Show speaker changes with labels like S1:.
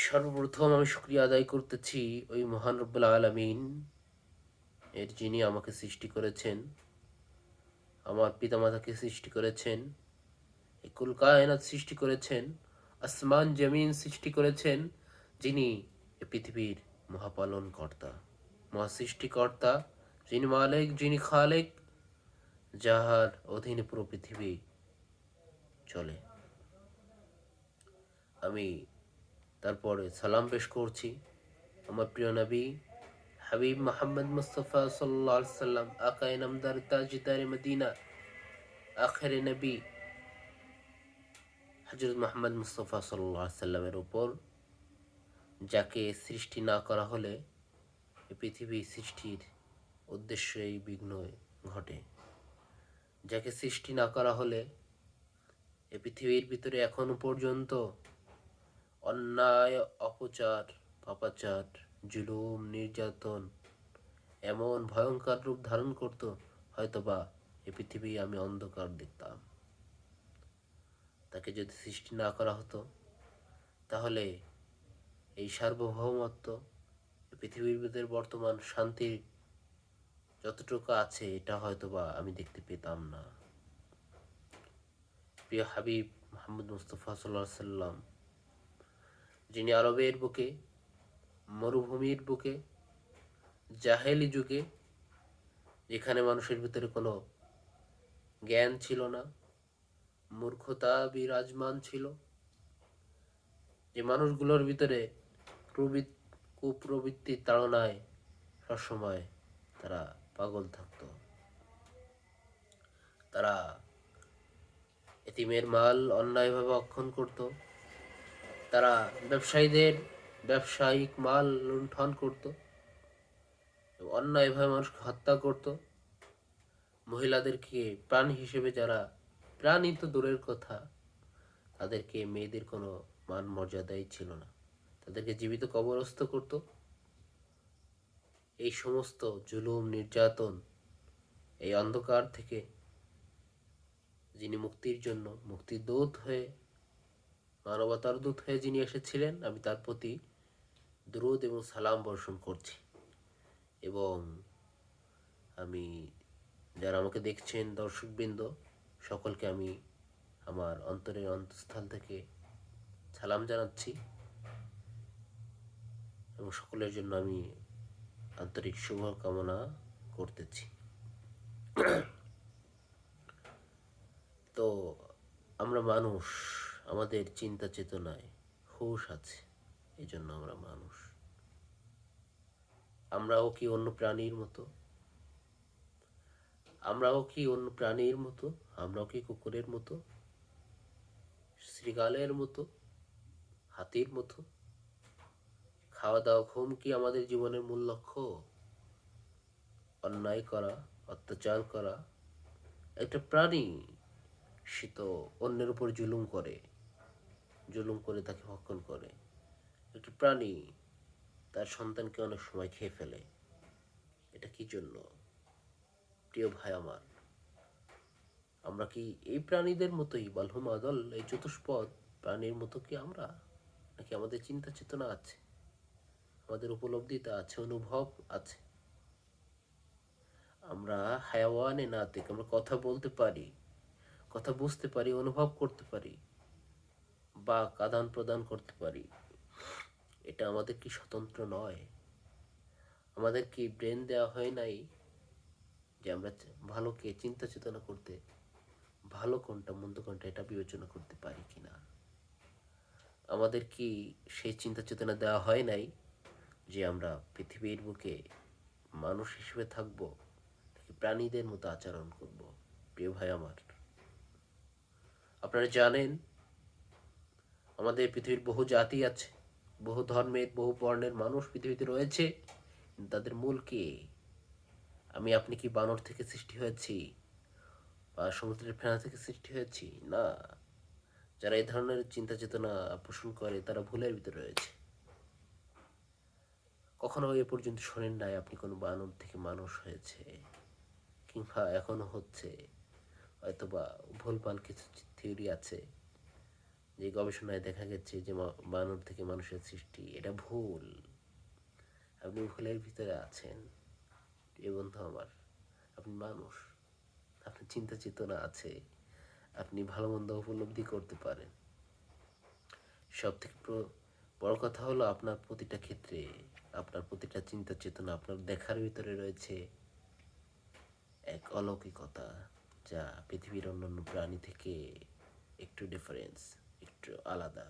S1: সর্বপ্রথম আমি শুকরিয়া আদায় করতেছি ওই মহান রব্বুল আলামিন এর, যিনি আমাকে সৃষ্টি করেছেন, আমার পিতামাতাকে সৃষ্টি করেছেন, এই কুল কায়নাত সৃষ্টি করেছেন, আসমান জমিন সৃষ্টি করেছেন, যিনি এ পৃথিবীর মহাপালন কর্তা, মহাসৃষ্টিকর্তা, যিনি মালিক, যিনি খালেক, যাহার অধীনে পুরো পৃথিবী চলে। আমি তারপরে সালাম পেশ করছি আমার প্রিয় নবী হাবিব মোহাম্মদ মুস্তফা সাল্লাল্লাহু আলাইহি সাল্লাম, আকায়ে নামদার, তাজদারে মদিনা, আখেরে নবী হযরত মুহাম্মদ মুস্তফা সাল্লাল্লাহু আলাইহি সাল্লামের উপর, যাকে সৃষ্টি না করা হলে এই পৃথিবী সৃষ্টির উদ্দেশ্যেই বিঘ্ন ঘটে। যাকে সৃষ্টি না করা হলে এই পৃথিবীর ভিতরে এখনো পর্যন্ত অন্যায়, অপচার, পাপাচার, জুলুম, নির্যাতন এমন ভয়ঙ্কর রূপ ধারণ করত, হয়তোবা এই পৃথিবী আমি অন্ধকার দেখতাম। তাকে যদি সৃষ্টি না করা হতো, তাহলে এই সার্বভৌমত্ব, পৃথিবীর ভিতরে বর্তমান শান্তির যতটুকু আছে, এটা হয়তোবা আমি দেখতে পেতাম না। প্রিয় হাবিব মোহাম্মদ মুস্তফা সাল্লাল্লাহু আলাইহি সাল্লাম, যিনি আরবের বুকে, মরুভূমির বুকে, জাহেলি যুগে, যেখানে মানুষের ভিতরে কোনো জ্ঞান ছিল না, মূর্খতা বিরাজমান ছিল, যে মানুষগুলোর ভিতরে কুপ্রবৃত্তির তাড়নায় সবসময় তারা পাগল থাকত। তারা এতিমের মাল অন্যায়ভাবে অক্ষণ করত, তারা ব্যবসায়ীদের ব্যবসায়িক মাল লুণ্ঠন করত, অন্যায়ভাবে মানুষকে হত্যা করত, মহিলাদেরকে প্রাণ হিসেবে, যারা প্রাণী তো দূরের কথা, তাদেরকে, মেয়েদের কোনো মান মর্যাদাই ছিল না, তাদেরকে জীবিত কবরস্থ করত। এই সমস্ত জুলুম, নির্যাতন, এই অন্ধকার থেকে যিনি মুক্তির জন্য, মুক্তির দূত হয়ে, মানবতার দূত হয়ে যিনি এসেছিলেন, আমি তার প্রতি দুরূদ এবং সালাম বর্ষণ করছি। এবং আমি, যারা আমাকে দেখছেন, দর্শকবৃন্দ, সকলকে আমি আমার অন্তরের অন্তঃস্থল থেকে সালাম জানাচ্ছি এবং সকলের জন্য আমি আন্তরিক শুভকামনা করতেছি। তো আমরা মানুষ, আমাদের চিন্তা চেতনায় হুঁশ আছে, এই জন্য আমরা মানুষ। আমরাও কি অন্য প্রাণীর মতো? আমরাও কি অন্য প্রাণীর মতো? আমরাও কি কুকুরের মতো, শৃগালের মতো, হাতির মতো? খাওয়া দাওয়া, ঘুম কি আমাদের জীবনের মূল লক্ষ্য? অন্যায় করা, অত্যাচার করা? একটা প্রাণী, সে তো অন্যের উপর জুলুম করে, জুলুম করে তাকে ভক্ষণ করে। একটা প্রাণী তার সন্তানকে অনেক সময় খেয়ে ফেলে। এটা কি জন্য? প্রিয় ভাই আমার, আমরা কি এই প্রাণীদের মতোই, বালহুম আদল, এই চতুষ্পদ প্রাণীর মতো কি আমরা? নাকি আমাদের চিন্তা চেতনা আছে, আমাদের উপলব্ধিতা আছে, অনুভব আছে? আমরা হায়াওয়ানে নাতিক, আমরা কথা বলতে পারি, কথা বুঝতে পারি, অনুভব করতে পারি, বা আদান প্রদান করতে পারি। এটা আমাদের কি স্বতন্ত্র নয়? আমাদের কি ব্রেন দেওয়া হয় নাই যে আমরা ভালোকে চিন্তা চেতনা করতে, ভালো কোনটা মন্দ কোনটা এটা বিবেচনা করতে পারি কিনা? আমাদের কি সেই চিন্তা চেতনা দেওয়া হয় নাই যে আমরা পৃথিবীর বুকে মানুষ হিসেবে থাকবো, নাকি প্রাণীদের মতো আচরণ করব? প্রিয় ভাই আমার, আপনারা জানেন আমাদের পৃথিবীর বহু জাতি আছে, বহু ধর্মের, বহু বর্ণের মানুষ পৃথিবীতে রয়েছে, কিন্তু তাদের মূল কি? আমি আপনি কি বানর থেকে সৃষ্টি হয়েছি, বা সমুদ্রের ফেনা থেকে সৃষ্টি হয়েছি? না। যারা এই ধরনের চিন্তা চেতনা পোষণ করে, তারা ভুলের ভিতরে রয়েছে। কখনো এ পর্যন্ত শোনেন নাই আপনি কোনো বানর থেকে মানুষ হয়েছে, কিংবা এখনো হচ্ছে? হয়তোবা ভুলভাল কিছু থিওরি আছে, যে গবেষণায় দেখা গেছে যে বানর থেকে মানুষের সৃষ্টি, এটা ভুল। আপনি ভুলের ভিতরে আছেন এ বন্ধু আমার। আপনি মানুষ, আপনার চিন্তা চেতনা আছে, আপনি ভালো মন্দ উপলব্ধি করতে পারেন। সব থেকে বড় কথা হলো আপনার প্রতিটা ক্ষেত্রে, আপনার প্রতিটা চিন্তা চেতনা, আপনার দেখার ভিতরে রয়েছে এক অলৌকিকতা, যা পৃথিবীর অন্যান্য প্রাণী থেকে একটু ডিফারেন্স, একটু আলাদা।